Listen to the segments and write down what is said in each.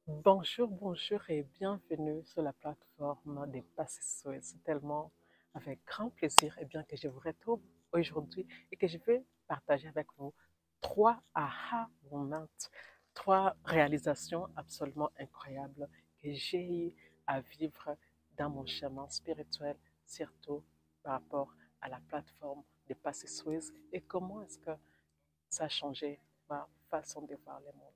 Bonjour, bonjour et bienvenue sur la plateforme des Passés. C'est tellement avec grand plaisir que je vous retrouve aujourd'hui et que je vais partager avec vous trois aha moments, trois réalisations absolument incroyables que j'ai eu à vivre dans mon chemin spirituel, surtout par rapport à la plateforme des Passés et comment est-ce que ça a changé ma façon de voir le monde.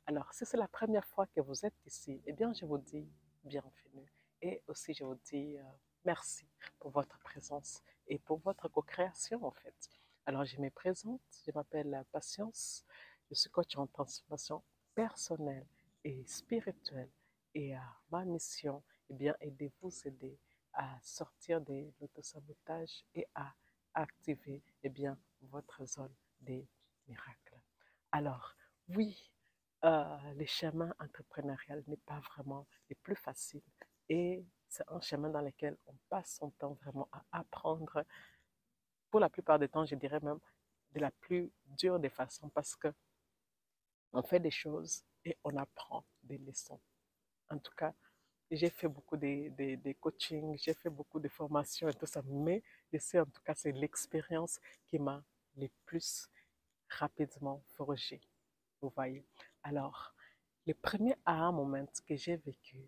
Alors, si c'est la première fois que vous êtes ici, je vous dis bienvenue. Et aussi, je vous dis merci pour votre présence et pour votre co-création, en fait. Alors, je me présente, je m'appelle Patience, je suis coach en transformation personnelle et spirituelle. Et ma mission, est de vous aider à sortir de l'autosabotage et à activer, votre zone des miracles. Alors, oui, le chemin entrepreneurial n'est pas vraiment le plus facile et c'est un chemin dans lequel on passe son temps vraiment à apprendre, pour la plupart des temps, je dirais même de la plus dure des façons parce que on fait des choses et on apprend des leçons. En tout cas, j'ai fait beaucoup de coaching, j'ai fait beaucoup de formations et tout ça, mais je sais en tout cas, c'est l'expérience qui m'a le plus rapidement forgé. Vous voyez. Alors, le premier aha moment que j'ai vécu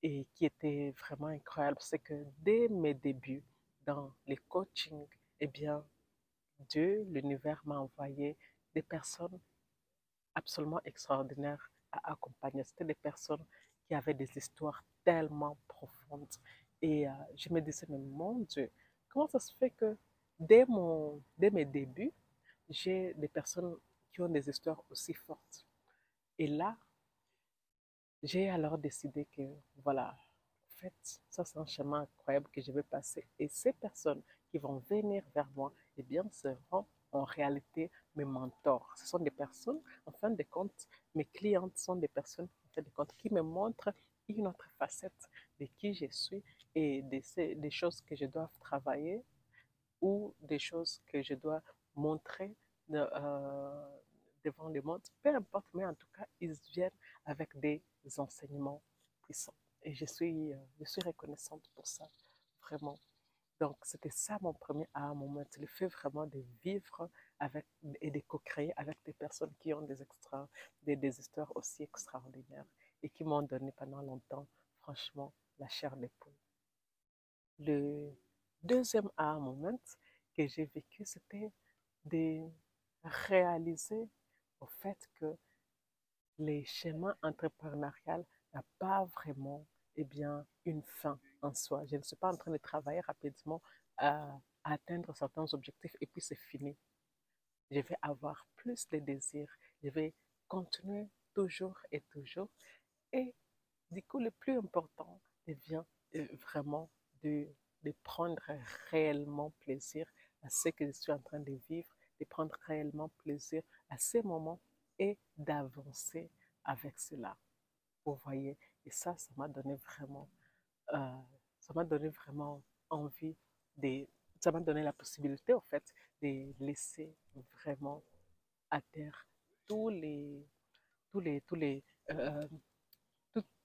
et qui était vraiment incroyable, c'est que dès mes débuts dans les coachings, Dieu, l'univers m'a envoyé des personnes absolument extraordinaires à accompagner. C'était des personnes qui avaient des histoires tellement profondes. Et je me disais, mais mon Dieu, comment ça se fait que dès mes débuts, j'ai des personnes qui ont des histoires aussi fortes. Et là, j'ai alors décidé que, voilà, en fait, ça c'est un chemin incroyable que je vais passer. Et ces personnes qui vont venir vers moi, seront en réalité mes mentors. Ce sont des personnes, en fin de compte, mes clientes sont des personnes, en fin de compte, qui me montrent une autre facette de qui je suis et des choses que je dois travailler ou des choses que je dois montrer devant le monde, peu importe, mais en tout cas, ils viennent avec des enseignements puissants. Et je suis reconnaissante pour ça, vraiment. Donc, c'était ça mon premier aha moment, le fait vraiment de vivre avec et de co-créer avec des personnes qui ont des histoires aussi extraordinaires et qui m'ont donné pendant longtemps, franchement, la chair des poules. Le deuxième aha moment que j'ai vécu, c'était de réaliser au fait que les chemins entrepreneurial n'a pas vraiment une fin en soi. Je ne suis pas en train de travailler rapidement à atteindre certains objectifs et puis c'est fini. Je vais avoir plus de désirs. Je vais continuer toujours et toujours. Et du coup, le plus important devient vraiment de, de prendre réellement plaisir à ce que je suis en train de vivre, de prendre réellement plaisir à ces moments et d'avancer avec cela. Vous voyez, et ça m'a donné vraiment, euh, ça m'a donné vraiment envie de, ça m'a donné la possibilité, en fait, de laisser vraiment à terre tous les, tous les, euh,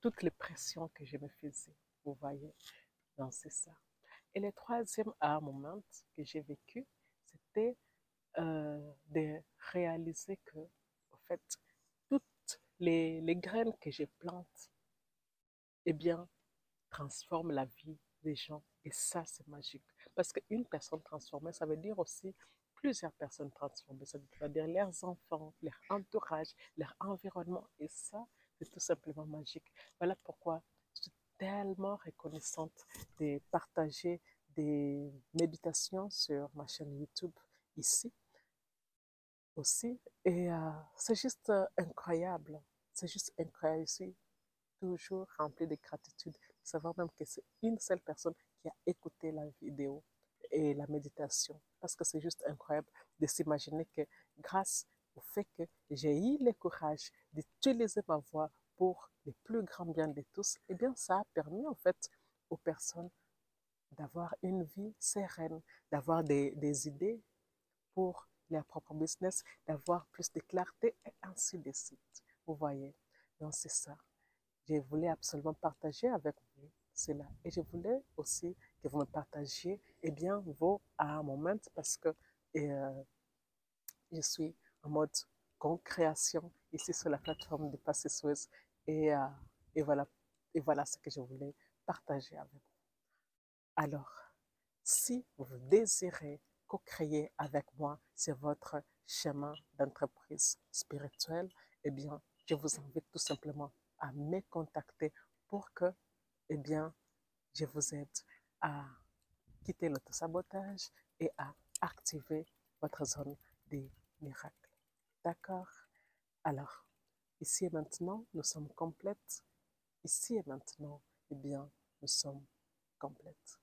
toutes les pressions que je me faisais. Vous voyez, donc c'est ça. Et le troisième moment que j'ai vécu, c'était de réaliser que, en fait, toutes les graines que je plante, eh bien, transforment la vie des gens. Et ça, c'est magique. Parce qu'une personne transformée, ça veut dire aussi plusieurs personnes transformées. Ça veut dire leurs enfants, leur entourage, leur environnement. Et ça, c'est tout simplement magique. Voilà pourquoi je suis tellement reconnaissante de partager des méditations sur ma chaîne YouTube ici aussi. Et c'est juste incroyable. C'est juste incroyable ici, toujours rempli de gratitude. Savoir même que c'est une seule personne qui a écouté la vidéo et la méditation. Parce que c'est juste incroyable de s'imaginer que grâce au fait que j'ai eu le courage d'utiliser ma voix pour le plus grand bien de tous, ça a permis en fait aux personnes d'avoir une vie sereine, d'avoir des idées pour leur propre business, d'avoir plus de clarté et ainsi de suite. Vous voyez, donc c'est ça. je voulais absolument partager avec vous cela. Et je voulais aussi que vous me partagiez bien, vos moments parce que je suis en mode co-création ici sur la plateforme de Passesseuse et, euh, et, voilà, et voilà ce que je voulais partager avec vous. Alors, si vous désirez co-créer avec moi sur votre chemin d'entreprise spirituelle, bien, je vous invite tout simplement à me contacter pour que, bien, je vous aide à quitter l'autosabotage et à activer votre zone des miracles. D'accord? Alors, ici et maintenant, nous sommes complètes. Ici et maintenant, bien, nous sommes complètes.